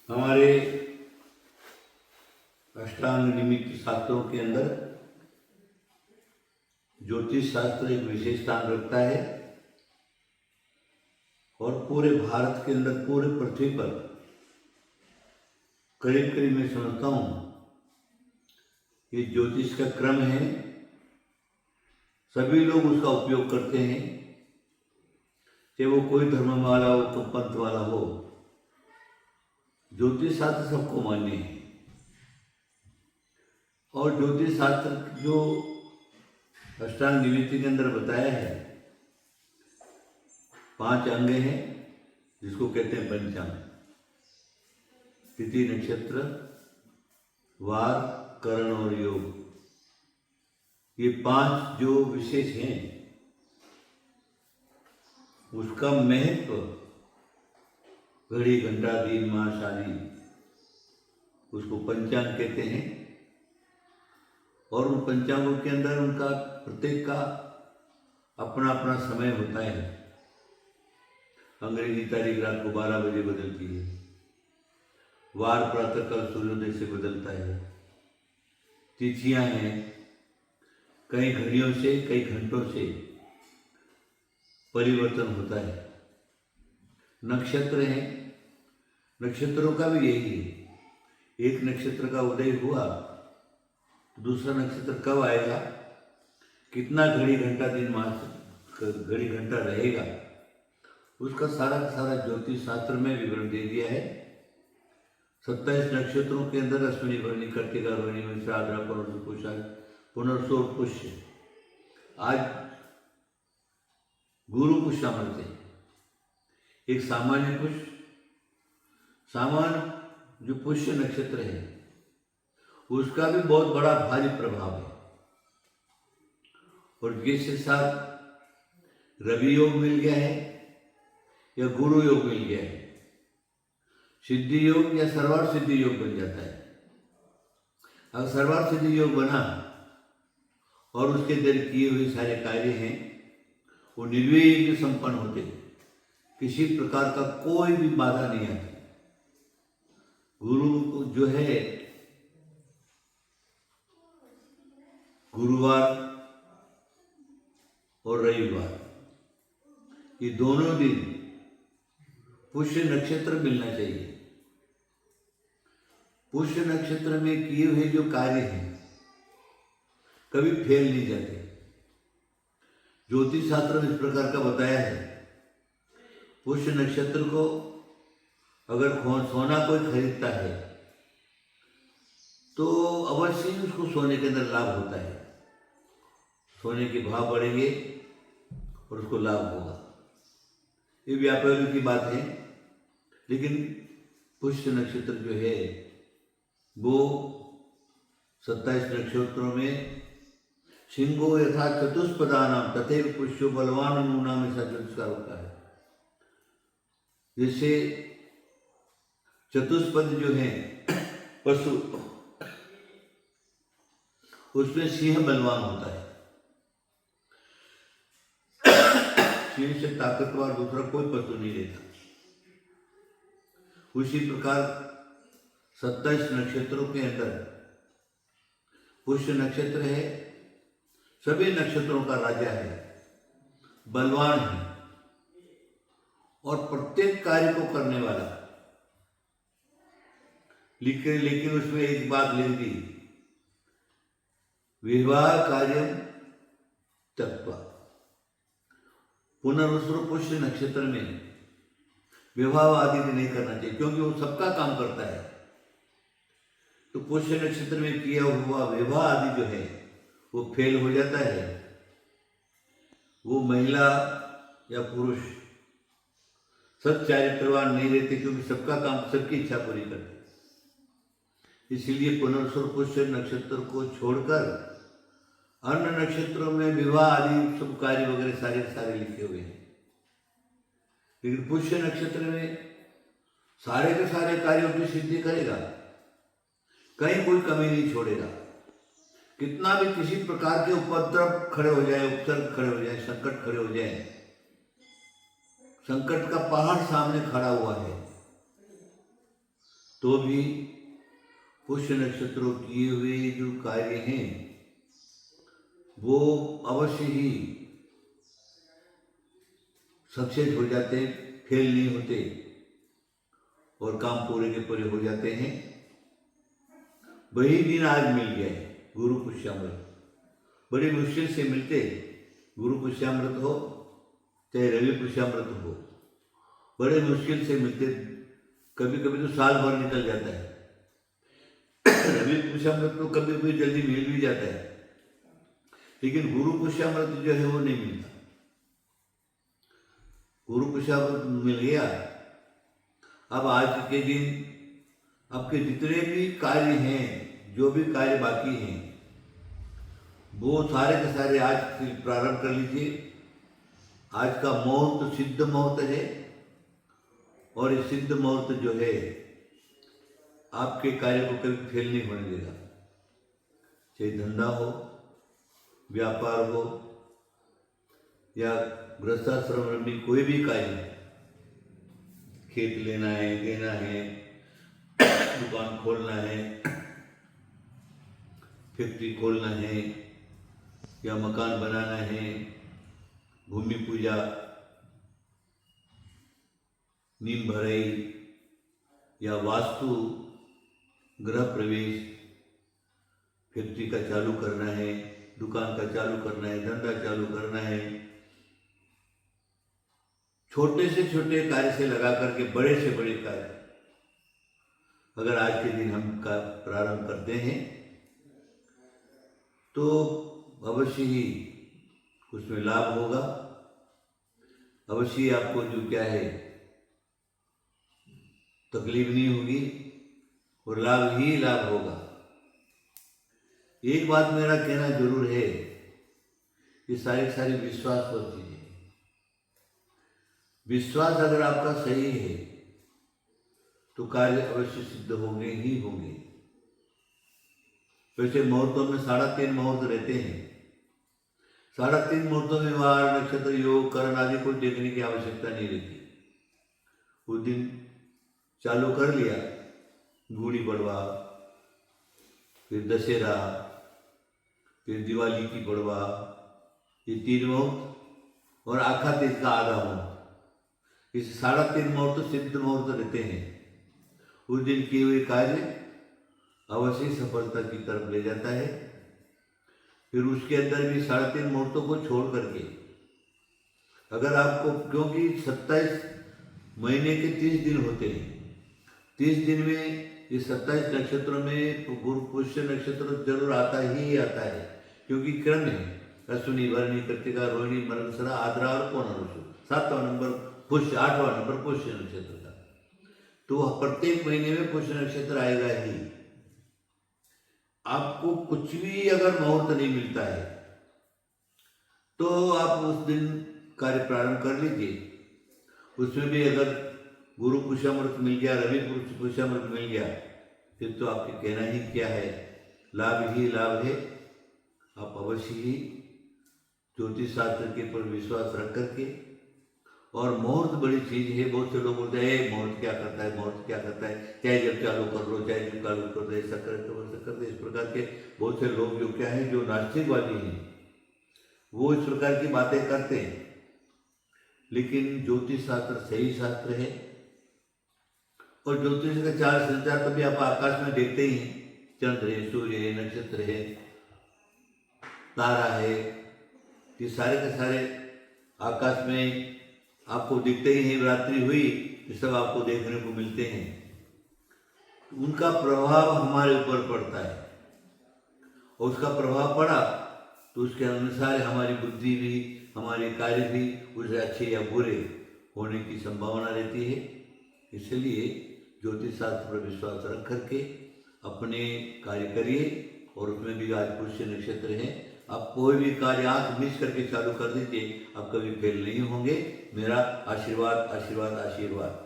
हमारे अष्टांग निमित्त शास्त्रों के अंदर ज्योतिष शास्त्र एक विशेष स्थान रखता है और पूरे भारत के अंदर, पूरे पृथ्वी पर करीब करीब मैं समझता हूँ ये ज्योतिष का क्रम है। सभी लोग उसका उपयोग करते हैं, चाहे वो कोई धर्म वाला हो, कोई पंथ वाला हो। ज्योतिष शास्त्र सबको मान्य है और ज्योतिष शास्त्र जो अष्टांग निमित्ति के अंदर बताया है 5 अंग हैं, जिसको कहते हैं पंचांग। तिथि, नक्षत्र, वार, करण और योग, ये 5 जो विशेष हैं, उसका महत्व घड़ी, घंटा, दिन, मास आदि उसको पंचांग कहते हैं। और उन पंचांगों के अंदर उनका प्रत्येक का अपना अपना समय होता है। अंग्रेजी तारीख रात को 12 बजे बदलती है, वार प्रातःकाल सूर्योदय से बदलता है, तिथियां हैं, कई घड़ियों से, कई घंटों से परिवर्तन होता है। नक्षत्र हैं, नक्षत्रों का भी यही है। एक नक्षत्र का उदय हुआ, दूसरा नक्षत्र कब आएगा, कितना घड़ी, घंटा, दिन, मास, घड़ी, घंटा रहेगा, उसका सारा का सारा ज्योतिष शास्त्र में विवरण दे दिया है। 27 नक्षत्रों के अंदर अश्विनी, भरणी, कृत्तिका, रोहिणी, मृगशिरा, आद्रा, पुनर्वसु, पुनर्वसु और पुष्य। आज गुरु पुष्य अमृत है। एक सामान्य पुष्य, सामान्य जो पुष्य नक्षत्र है उसका भी बहुत बड़ा भारी प्रभाव है। और जिसके साथ रवि योग मिल गया है या गुरु योग मिल गया है, सिद्धि योग या सर्वार्थ सिद्धि योग बन जाता है। अगर सर्वार्थ सिद्धि योग बना और उसके अंदर किए हुए सारे कार्य हैं वो निर्विघ्न संपन्न होते, किसी प्रकार का कोई भी बाधा नहीं आती। गुरु जो है, गुरुवार और रविवार, ये दोनों दिन पुष्य नक्षत्र मिलना चाहिए। पुष्य नक्षत्र में किए हुए जो कार्य हैं कभी फेल नहीं जाते। ज्योतिष शास्त्र में इस प्रकार का बताया है, पुष्य नक्षत्र को अगर सोना कोई खरीदता है तो अवश्य ही उसको सोने के अंदर लाभ होता है। सोने के भाव बढ़ेंगे और उसको लाभ होगा। ये व्यापारियों की बात है, लेकिन पुष्य नक्षत्र जो है वो 27 नक्षत्रों में सिंहो यथा चतुष्पदानाम तथैव पुष्यो बलवान नूनाम ऐसा चतुष्कार होता है। जैसे चतुष्पद जो है पशु, उसमें सिंह बलवान होता है। सिंह से ताकतवर दूसरा कोई पशु नहीं रहता। उसी प्रकार 27 नक्षत्रों के अंदर पुष्य नक्षत्र है, सभी नक्षत्रों का राजा है, बलवान है और प्रत्येक कार्य को करने वाला। लेकिन उसमें एक बात लिख दी, विवाह कार्यम त्यक्त्वा। पुनर्वसु पुष्य नक्षत्र में विवाह आदि नहीं करना चाहिए, क्योंकि वो सबका काम करता है। तो पुष्य नक्षत्र में किया हुआ विवाह आदि जो है वो फेल हो जाता है। वो महिला या पुरुष सच्चारित्रवान नहीं रहते, क्योंकि सबका काम, सबकी इच्छा पूरी करते। इसीलिए पुनर्वसु पुष्य नक्षत्र को छोड़कर अन्य नक्षत्रों में विवाह आदि शुभ कार्य वगैरह सारे लिखे हुए हैं। लेकिन पुष्य नक्षत्र में सारे के सारे कार्यों की सिद्धि करेगा, कहीं कोई कमी नहीं छोड़ेगा। कितना भी किसी प्रकार के उपद्रव खड़े हो जाए, उपसर्ग खड़े हो जाए, संकट खड़े हो जाए, संकट का पहाड़ सामने खड़ा हुआ है तो भी पुष्य नक्षत्रों किए हुए जो कार्य हैं वो अवश्य ही सक्सेस हो जाते हैं, फेल नहीं होते और काम पूरे के पूरे हो जाते हैं। वही दिन आज मिल गया है, गुरु पुष्यामृत। बड़ी मुश्किल से मिलते, गुरु पुष्यामृत हो चाहे रवि पुष्यामृत हो, बड़े मुश्किल से मिलते। कभी कभी तो साल भर निकल जाता है। रवि पुष्यामृत तो कभी कभी जल्दी मिल भी जाता है, लेकिन गुरु पुष्यामृत जो है वो नहीं मिलता। गुरु पुष्यामृत मिल गया, अब आज के दिन आपके जितने भी कार्य हैं, जो भी कार्य बाकी हैं, वो सारे के सारे आज से प्रारंभ कर लीजिए। आज का मुहूर्त सिद्ध मुहूर्त है और ये सिद्ध मुहूर्त जो है आपके कार्य को कभी फेल नहीं होने देगा। चाहे धंधा हो, व्यापार हो या गृहस्थाश्रम में कोई भी कार्य, खेत लेना है, देना है, दुकान खोलना है, फैक्ट्री खोलना है या मकान बनाना है, भूमि पूजा, नीम भराई या वास्तु, गृह प्रवेश, फैक्ट्री का चालू करना है, दुकान का चालू करना है, धंधा चालू करना है, छोटे से छोटे कार्य से लगा करके बड़े से बड़े कार्य अगर आज के दिन हम का प्रारंभ करते हैं तो अवश्य ही उसमें लाभ होगा। अवश्य ही आपको जो क्या है तकलीफ नहीं होगी और लाभ ही लाभ होगा। एक बात मेरा कहना जरूर है, ये सारी विश्वास पर चीजें, विश्वास अगर आपका सही है तो कार्य अवश्य सिद्ध होंगे ही होंगे। वैसे मुहूर्तों में 3.5 मुहूर्त रहते हैं। 3.5 मुहूर्तों में वार, नक्षत्र, योग, करण आदि को देखने की आवश्यकता नहीं रहती। उस दिन चालू कर लिया, गुड़ी पड़वा, फिर दशहरा, फिर दिवाली की पड़वा, ये 3 मुहूर्त और आखा तीज का आधा मुहूर्त, इस 3.5 मुहूर्त सिद्ध मुहूर्त रहते हैं। उस दिन किए हुए कार्य अवश्य सफलता की तरफ ले जाता है। फिर उसके अंदर भी 3.5 मुहूर्तों को छोड़ करके अगर आपको, क्योंकि 27 महीने के 30 दिन होते हैं, 30 दिन में इस 27 नक्षत्रों में गुरु पुष्य नक्षत्र जरूर आता ही आता है, क्योंकि क्रम है अश्विनी, भरणी, कृतिका, रोहिणी, मृगशिरा, आद्रा और पुनर्वसु। 7वां नंबर पुष्य, 8वां नंबर पुष्य नक्षत्र का। तो प्रत्येक महीने में पुष्य नक्षत्र आएगा ही। आपको कुछ भी अगर मुहूर्त नहीं मिलता है तो आप उस दिन कार्य प्रारंभ कर लीजिए। उसमें भी अगर गुरु पुष्यामृत मिल गया, रवि पुष्यामृत मिल गया, फिर तो आपके कहना ही क्या है, लाभ ही लाभ है। आप अवश्य ही ज्योतिष शास्त्र के पर विश्वास रख करके, और मुहूर्त बड़ी चीज है। बहुत से लोग बोलते हैं मुहूर्त क्या करता है, मुहूर्त क्या करता है, चाहे जब चालू कर लो, चाहे जब चालू कर दो, ऐसा करे तो वैसा कर दे। इस प्रकार के बहुत से लोग जो क्या है, जो नास्तिकवादी हैं, वो इस प्रकार की बातें करते हैं। लेकिन ज्योतिष शास्त्र सही शास्त्र है, और ज्योतिष का 4 संचार तो भी आप आकाश में देखते ही हैं। चंद्र है, सूर्य है, नक्षत्र है, तारा है, ये सारे के सारे आकाश में आपको दिखते ही हैं। रात्रि हुई, ये सब आपको देखने को मिलते हैं। उनका प्रभाव हमारे ऊपर पड़ता है, और उसका प्रभाव पड़ा तो उसके अनुसार हमारी बुद्धि भी, हमारे कार्य भी उसे अच्छे या बुरे होने की संभावना रहती है। इसलिए ज्योतिष शास्त्र पर विश्वास रख करके अपने कार्य करिए, और उसमें भी आज पुष्य नक्षत्र है। आप कोई भी कार्य आंख मिस करके चालू कर दीजिए, आप कभी फेल नहीं होंगे। मेरा आशीर्वाद आशीर्वाद आशीर्वाद।